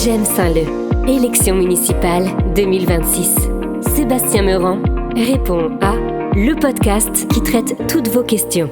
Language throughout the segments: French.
J'aime Saint-Leu. Élection municipale 2026. Sébastien Meurant répond à le podcast qui traite toutes vos questions.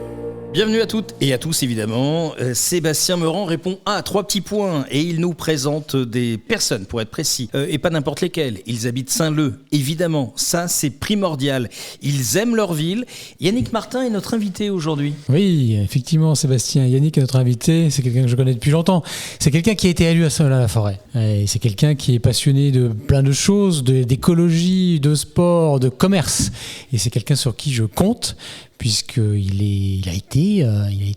Bienvenue à toutes et à tous évidemment. Sébastien Meurant répond à 3 petits points et il nous présente des personnes pour être précis et pas n'importe lesquelles. Ils habitent Saint-Leu, évidemment, ça c'est primordial. Ils aiment leur ville. Yannick Martin est notre invité aujourd'hui. Oui, effectivement Sébastien. Yannick est notre invité, c'est quelqu'un que je connais depuis longtemps. C'est quelqu'un qui a été élu à Saint-Leu-la-Forêt. Et c'est quelqu'un qui est passionné de plein de choses, d'écologie, de sport, de commerce. Et c'est quelqu'un sur qui je compte, puisqu'il a été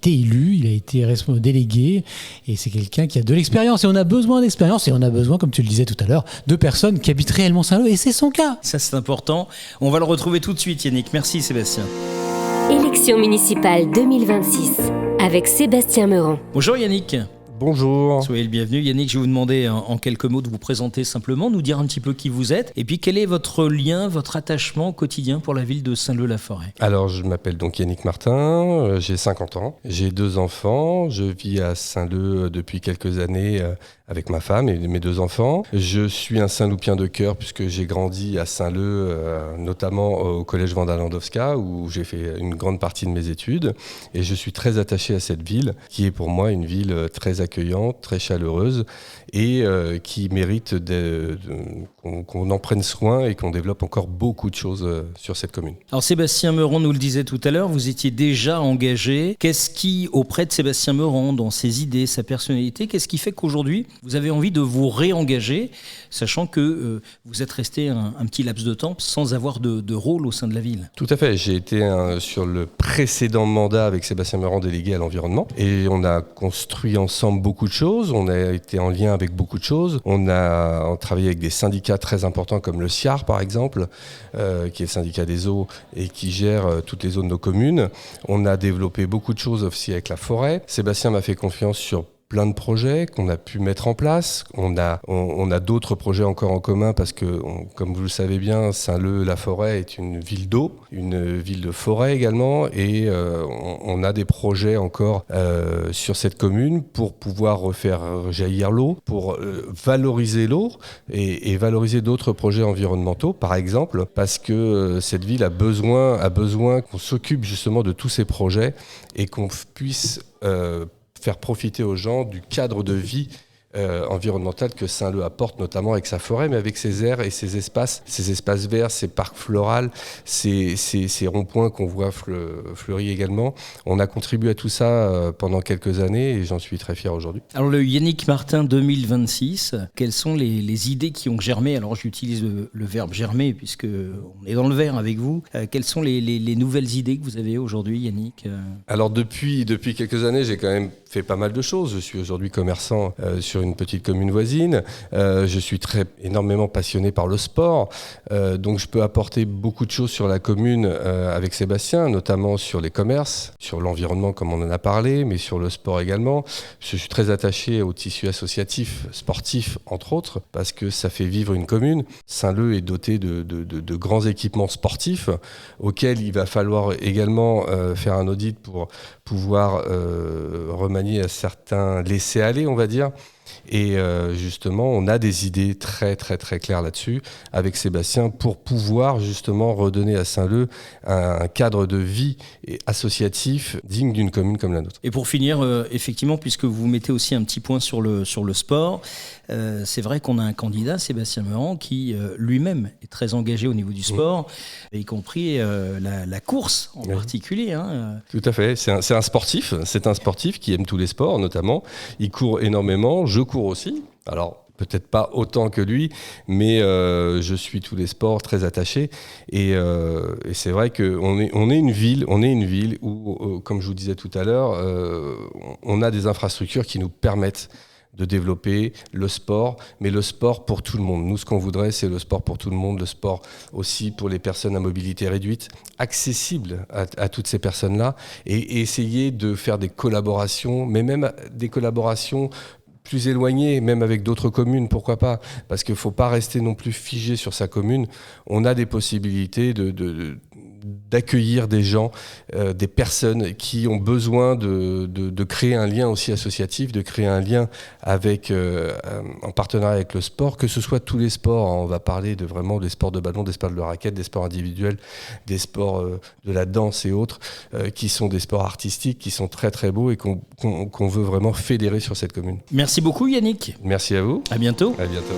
élu, il a été délégué, et c'est quelqu'un qui a de l'expérience. Et on a besoin d'expérience, et on a besoin, comme tu le disais tout à l'heure, de personnes qui habitent réellement Saint-Leu, et c'est son cas. Ça c'est important. On va le retrouver tout de suite, Yannick. Merci Sébastien. Élection municipale 2026 avec Sébastien Meurant. Bonjour Yannick. Bonjour. Soyez le bienvenu. Yannick, je vais vous demander en quelques mots de vous présenter simplement, nous dire un petit peu qui vous êtes, et puis quel est votre lien, votre attachement quotidien pour la ville de Saint-Leu-la-Forêt. Alors, je m'appelle donc Yannick Martin, j'ai 50 ans, j'ai 2 enfants, je vis à Saint-Leu depuis quelques années avec ma femme et mes 2 enfants. Je suis un Saint-Loupien de cœur puisque j'ai grandi à Saint-Leu, notamment au collège Wanda Landowska, où j'ai fait une grande partie de mes études, et je suis très attaché à cette ville, qui est pour moi une ville très accueillante, très chaleureuse, et qui mérite qu'on en prenne soin et qu'on développe encore beaucoup de choses sur cette commune. Alors Sébastien Meurant nous le disait tout à l'heure, vous étiez déjà engagé. Qu'est-ce qui, auprès de Sébastien Meurant, dans ses idées, sa personnalité, qu'est-ce qui fait qu'aujourd'hui, vous avez envie de vous réengager, sachant que vous êtes resté un petit laps de temps sans avoir de rôle au sein de la ville? Tout à fait, j'ai été sur le précédent mandat avec Sébastien Meurant délégué à l'environnement, et on a construit ensemble beaucoup de choses, on a été en lien avec beaucoup de choses, on a travaillé avec des syndicats très importants comme le SIAR par exemple, qui est le syndicat des eaux et qui gère toutes les eaux de nos communes. On a développé beaucoup de choses aussi avec la forêt. Sébastien m'a fait confiance sur plein de projets qu'on a pu mettre en place. On a d'autres projets encore en commun parce que, comme vous le savez bien, Saint-Leu-la-Forêt est une ville d'eau, une ville de forêt également, et on a des projets encore sur cette commune pour pouvoir refaire jaillir l'eau, pour valoriser l'eau et valoriser d'autres projets environnementaux, par exemple, parce que cette ville a besoin qu'on s'occupe justement de tous ces projets et qu'on puisse faire profiter aux gens du cadre de vie environnemental que Saint-Leu apporte, notamment avec sa forêt, mais avec ses aires et ses espaces verts, ses parcs floraux, ces ronds-points qu'on voit fleurir également. On a contribué à tout ça pendant quelques années et j'en suis très fier aujourd'hui. Alors le Yannick Martin 2026, quelles sont les idées qui ont germé? Alors j'utilise le verbe germer puisque on est dans le vert avec vous. Quelles sont les nouvelles idées que vous avez aujourd'hui, Yannick? Alors depuis quelques années, j'ai quand même fait pas mal de choses. Je suis aujourd'hui commerçant sur une petite commune voisine. Je suis énormément passionné par le sport. Donc je peux apporter beaucoup de choses sur la commune avec Sébastien, notamment sur les commerces, sur l'environnement comme on en a parlé, mais sur le sport également. Je suis très attaché au tissu associatif, sportif entre autres, parce que ça fait vivre une commune. Saint-Leu est doté de grands équipements sportifs auxquels il va falloir également faire un audit pour pouvoir remanier à certains laisser-aller, on va dire. Et justement, on a des idées très très très claires là-dessus avec Sébastien pour pouvoir justement redonner à Saint-Leu un cadre de vie associatif digne d'une commune comme la nôtre. Et pour finir, effectivement, puisque vous mettez aussi un petit point sur le sport, c'est vrai qu'on a un candidat, Sébastien Meurant, qui lui-même est très engagé au niveau du sport, y compris la course en particulier. Hein. Tout à fait, c'est un sportif, qui aime tous les sports notamment. Il court énormément, je cours aussi. Alors, peut-être pas autant que lui, mais je suis tous les sports très attaché. Et c'est vrai qu'on est une ville où, comme je vous disais tout à l'heure, on a des infrastructures qui nous permettent de développer le sport, mais le sport pour tout le monde. Nous, ce qu'on voudrait, c'est le sport pour tout le monde, le sport aussi pour les personnes à mobilité réduite, accessible à toutes ces personnes-là, et essayer de faire des collaborations, mais même des collaborations plus éloignées, même avec d'autres communes, pourquoi pas? Parce qu'il ne faut pas rester non plus figé sur sa commune. On a des possibilités d'accueillir des gens, des personnes qui ont besoin de créer un lien aussi associatif, de créer un lien avec, en partenariat avec le sport, que ce soit tous les sports. On va parler vraiment des sports de ballon, des sports de raquette, des sports individuels, des sports de la danse et autres, qui sont des sports artistiques, qui sont très très beaux et qu'on veut vraiment fédérer sur cette commune. Merci beaucoup Yannick. Merci à vous. À bientôt. À bientôt.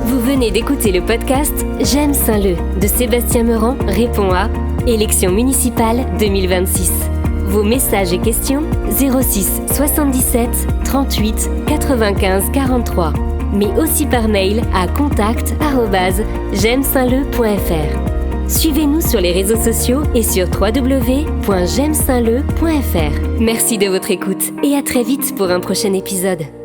Vous venez d'écouter le podcast J'aime Saint-Leu de Sébastien Meurant répond à élections municipales 2026. Vos messages et questions 06 77 38 95 43, mais aussi par mail à contact@j'aimesaintleu.fr. Suivez-nous sur les réseaux sociaux et sur www.j'aimesaintleu.fr. Merci de votre écoute et à très vite pour un prochain épisode.